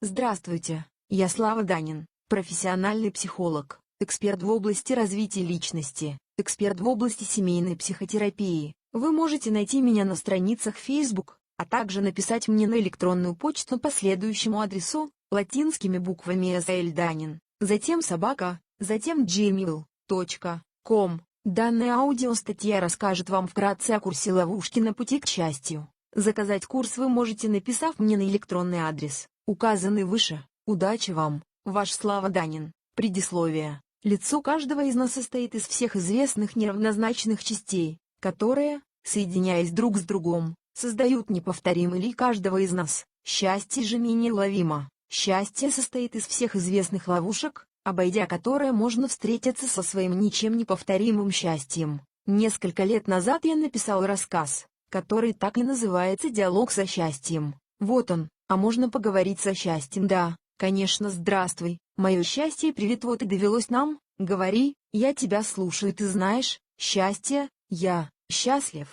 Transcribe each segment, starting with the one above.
Здравствуйте, я Слава Данин, профессиональный психолог, эксперт в области развития личности, эксперт в области семейной психотерапии. Вы можете найти меня на страницах Facebook, а также написать мне на электронную почту по следующему адресу, латинскими буквами sldanin, затем собака, затем gmail.com. Данная аудиостатья расскажет вам вкратце о курсе «Ловушки на пути к счастью». Заказать курс вы можете, написав мне на электронный адрес, указанный выше. Удачи вам, ваш Слава Данин. Предисловие. Лицо каждого из нас состоит из всех известных неравнозначных частей, которые, соединяясь друг с другом, создают неповторимый лик каждого из нас. Счастье же менее ловимо. Счастье состоит из всех известных ловушек, обойдя которые можно встретиться со своим ничем не повторимым счастьем. Несколько лет назад я написал рассказ, который так и называется «Диалог со счастьем». Вот он, а можно поговорить со счастьем. Да, конечно. Здравствуй, мое счастье, привет, вот и довелось нам, говори, я тебя слушаю. Ты знаешь, счастье, я счастлив,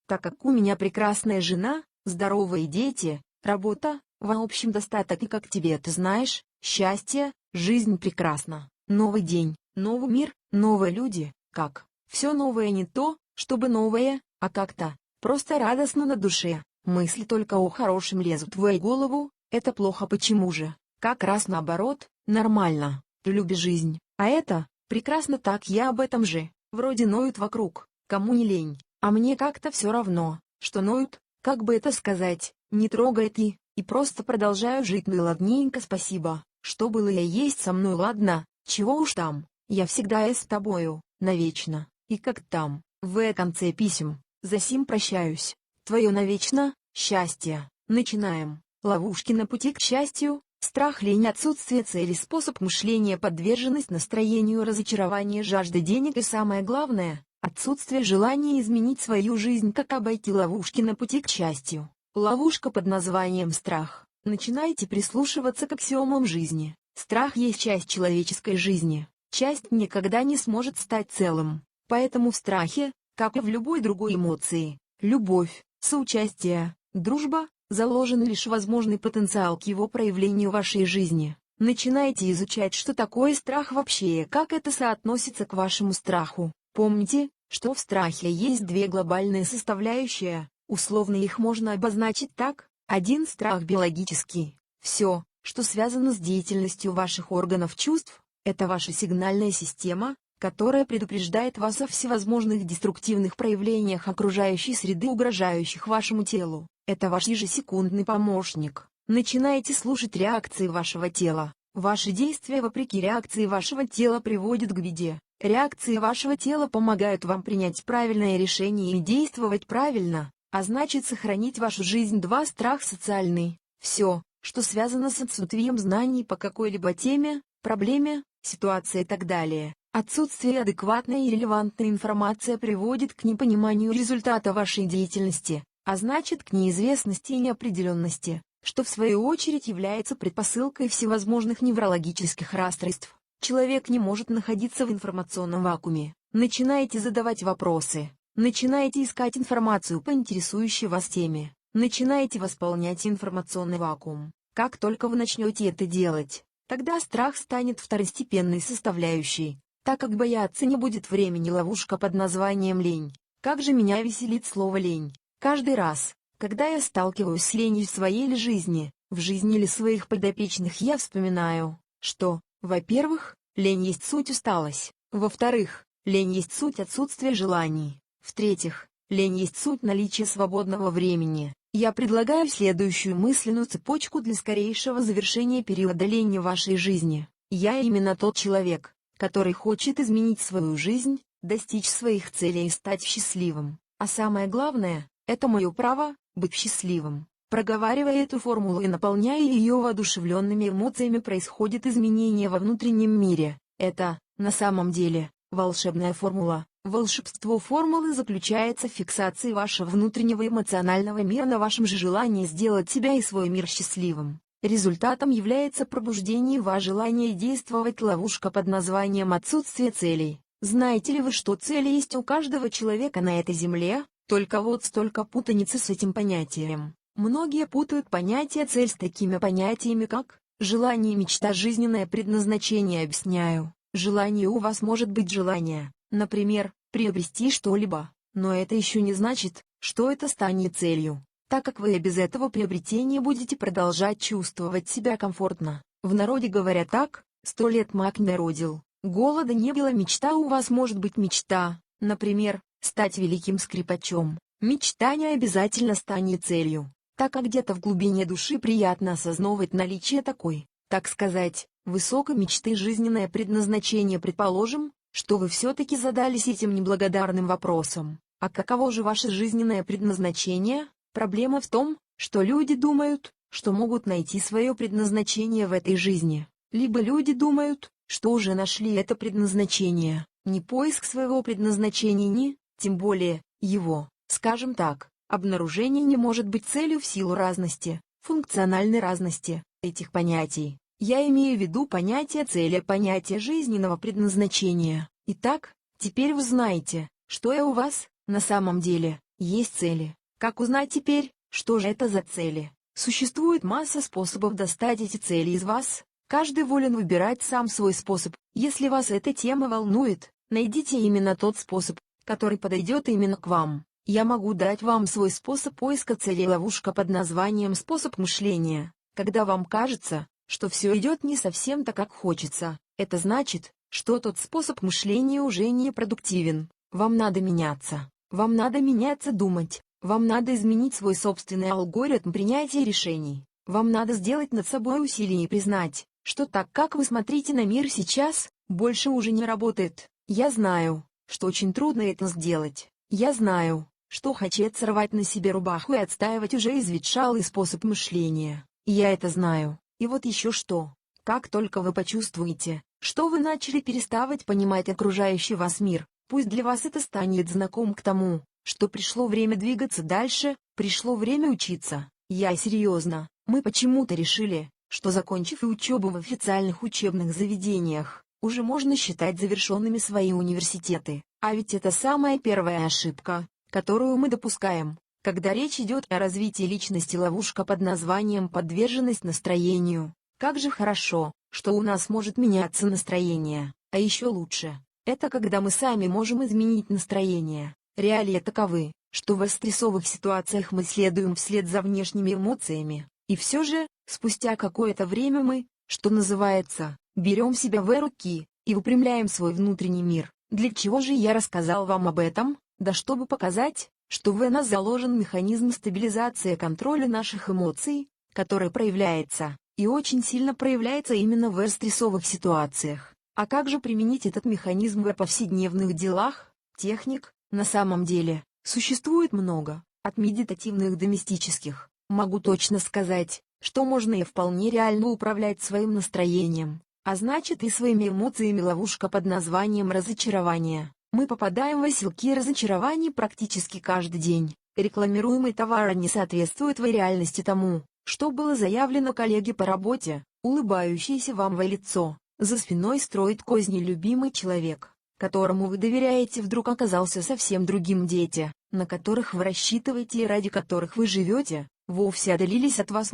так как у меня прекрасная жена, здоровые дети, работа, в общем достаток. И как тебе, ты знаешь, счастье, жизнь прекрасна, новый день, новый мир, новые люди, как, все новое, не то, чтобы новое, а как-то, просто радостно на душе, мысли только о хорошем лезут в твою голову, это плохо. Почему же? Как раз наоборот, нормально, ты любишь жизнь, а это, прекрасно. Так я об этом же, вроде ноют вокруг, кому не лень, а мне как-то все равно, что ноют, как бы это сказать, не трогает и просто продолжаю жить. Ну и ладненько, спасибо, что было я есть со мной, ладно, чего уж там, я всегда с тобою, навечно, и как там, в конце писем, за сим прощаюсь, твое навечно, счастье. Начинаем. Ловушки на пути к счастью, страх, лень, отсутствие цели, способ мышления, подверженность настроению, разочарование, жажда денег и самое главное, отсутствие желания изменить свою жизнь. Как обойти ловушки на пути к счастью? Ловушка под названием страх. Начинайте прислушиваться к аксиомам жизни. Страх есть часть человеческой жизни, часть никогда не сможет стать целым. Поэтому в страхе, как и в любой другой эмоции, любовь, соучастие, дружба, заложен лишь возможный потенциал к его проявлению в вашей жизни. Начинайте изучать, что такое страх вообще и как это соотносится к вашему страху. Помните, что в страхе есть две глобальные составляющие, условно их можно обозначить так. Один — страх биологический. Все, что связано с деятельностью ваших органов чувств, это ваша сигнальная система, которая предупреждает вас о всевозможных деструктивных проявлениях окружающей среды, угрожающих вашему телу. Это ваш ежесекундный помощник. Начинаете слушать реакции вашего тела. Ваши действия вопреки реакции вашего тела приводят к беде. Реакции вашего тела помогают вам принять правильное решение и действовать правильно, а значит сохранить вашу жизнь. 2. Страх социальный. Все, что связано с отсутствием знаний по какой-либо теме, проблеме, ситуации и так далее. Отсутствие адекватной и релевантной информации приводит к непониманию результата вашей деятельности, а значит к неизвестности и неопределенности, что в свою очередь является предпосылкой всевозможных неврологических расстройств. Человек не может находиться в информационном вакууме. Начинайте задавать вопросы, начинайте искать информацию по интересующей вас теме, начинайте восполнять информационный вакуум. Как только вы начнете это делать, тогда страх станет второстепенной составляющей, так как бояться не будет времени. Ловушка под названием лень. Как же меня веселит слово лень. Каждый раз, когда я сталкиваюсь с ленью в своей жизни, в жизни или своих подопечных, я вспоминаю, что, во-первых, лень есть суть усталость, во-вторых, лень есть суть отсутствие желаний, в-третьих, лень есть суть наличия свободного времени. Я предлагаю следующую мысленную цепочку для скорейшего завершения периода лени в вашей жизни. Я именно тот человек, который хочет изменить свою жизнь, достичь своих целей и стать счастливым. А самое главное, это мое право — быть счастливым. Проговаривая эту формулу и наполняя ее воодушевленными эмоциями, происходит изменение во внутреннем мире. Это, на самом деле, волшебная формула. Волшебство формулы заключается в фиксации вашего внутреннего эмоционального мира на вашем же желании сделать себя и свой мир счастливым. Результатом является пробуждение вашего желания действовать. Ловушка под названием отсутствие целей. Знаете ли вы, что цели есть у каждого человека на этой земле? Только вот столько путаницы с этим понятием. Многие путают понятие «цель» с такими понятиями, как желание, мечта, жизненное предназначение. Объясняю. Желание у вас может быть желание, например, приобрести что-либо, но это еще не значит, что это станет целью, так как вы и без этого приобретения будете продолжать чувствовать себя комфортно. В народе говорят так: 100 лет мак не родил, голода не было. Мечта у вас может быть мечта, например, стать великим скрипачом. Мечта не обязательно станет целью, так как где-то в глубине души приятно осознавать наличие такой, так сказать, высокой мечты. Жизненное предназначение. Предположим, что вы все-таки задались этим неблагодарным вопросом: а каково же ваше жизненное предназначение? Проблема в том, что люди думают, что могут найти свое предназначение в этой жизни, либо люди думают, что уже нашли это предназначение. Ни поиск своего предназначения, ни, тем более, его, скажем так, обнаружение не может быть целью в силу разности, функциональной разности этих понятий. Я имею в виду понятие цели, понятие жизненного предназначения. Итак, теперь вы знаете, что у вас, на самом деле, есть цели. Как узнать теперь, что же это за цели? Существует масса способов достать эти цели из вас. Каждый волен выбирать сам свой способ. Если вас эта тема волнует, найдите именно тот способ, который подойдет именно к вам. Я могу дать вам свой способ поиска целей. Ловушка под названием «способ мышления». Когда вам кажется, что все идет не совсем так, как хочется, это значит, что тот способ мышления уже не продуктивен. Вам надо меняться. Вам надо меняться, думать. Вам надо изменить свой собственный алгоритм принятия решений. Вам надо сделать над собой усилие и признать, что так, как вы смотрите на мир сейчас, больше уже не работает. Я знаю, что очень трудно это сделать. Я знаю, что хочет сорвать на себе рубаху и отстаивать уже изветшалый способ мышления. Я это знаю. И вот еще что. Как только вы почувствуете, что вы начали переставать понимать окружающий вас мир, пусть для вас это станет знаком к тому, что пришло время двигаться дальше, пришло время учиться. Я серьезно. Мы почему-то решили, что, закончив учебу в официальных учебных заведениях, уже можно считать завершенными свои университеты. А ведь это самая первая ошибка, которую мы допускаем, когда речь идет о развитии личности. Ловушка под названием «подверженность настроению». Как же хорошо, что у нас может меняться настроение, а еще лучше, это когда мы сами можем изменить настроение. Реалии таковы, что в стрессовых ситуациях мы следуем вслед за внешними эмоциями, и все же, спустя какое-то время мы, что называется, берем себя в руки и выпрямляем свой внутренний мир. Для чего же я рассказал вам об этом? Да чтобы показать, что в нас заложен механизм стабилизации и контроля наших эмоций, который проявляется, и очень сильно проявляется именно в стрессовых ситуациях. А как же применить этот механизм в повседневных делах? Техник, на самом деле, существует много, от медитативных до мистических. Могу точно сказать, что можно и вполне реально управлять своим настроением, а значит и своими эмоциями. Ловушка под названием разочарование. Мы попадаем в оселки разочарований практически каждый день. Рекламируемый товар не соответствует в реальности тому, что было заявлено коллеге по работе. Улыбающийся вам в лицо, за спиной строит козни любимый человек, которому вы доверяете, вдруг оказался совсем другим. Дети, на которых вы рассчитываете и ради которых вы живете, вовсе отдалились от вас.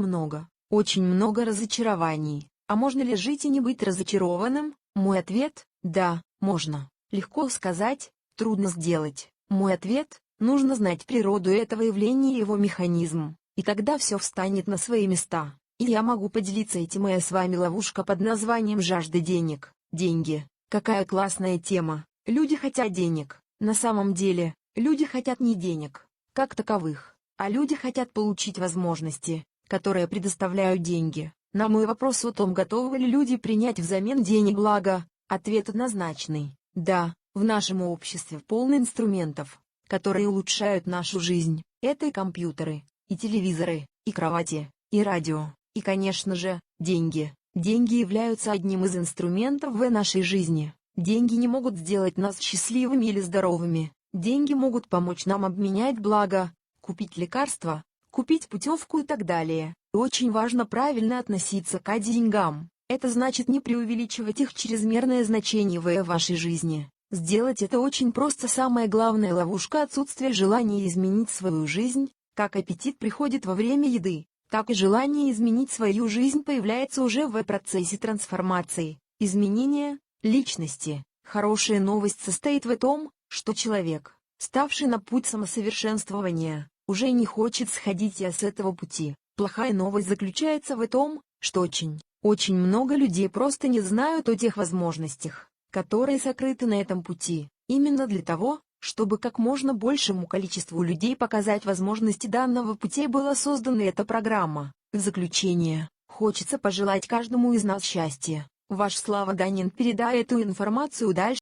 Очень много разочарований. А можно ли жить и не быть разочарованным? Мой ответ – да, можно. Легко сказать, трудно сделать. Мой ответ – нужно знать природу этого явления и его механизм, и тогда все встанет на свои места. И я могу поделиться этим с вами. Ловушка под названием жажда денег. Деньги. Какая классная тема. Люди хотят денег. На самом деле, люди хотят не денег, как таковых, а люди хотят получить возможности, которые предоставляют деньги. На мой вопрос о том, готовы ли люди принять взамен денег благо, ответ однозначный. Да, в нашем обществе полно инструментов, которые улучшают нашу жизнь. Это и компьютеры, и телевизоры, и кровати, и радио, и, конечно же, деньги. Деньги являются одним из инструментов в нашей жизни. Деньги не могут сделать нас счастливыми или здоровыми. Деньги могут помочь нам обменять благо, купить лекарства, купить путевку и так далее. Очень важно правильно относиться к деньгам. Это значит не преувеличивать их чрезмерное значение в вашей жизни. Сделать это очень просто. Самая главная ловушка — отсутствие желания изменить свою жизнь. Как аппетит приходит во время еды, так и желание изменить свою жизнь появляется уже в процессе трансформации, изменения личности. Хорошая новость состоит в том, что человек, ставший на путь самосовершенствования, уже не хочет сходить с этого пути. Плохая новость заключается в том, что очень много людей просто не знают о тех возможностях, которые сокрыты на этом пути. Именно для того, чтобы как можно большему количеству людей показать возможности данного пути, была создана эта программа. В заключение, хочется пожелать каждому из нас счастья. Ваш Слава Данин передает эту информацию дальше.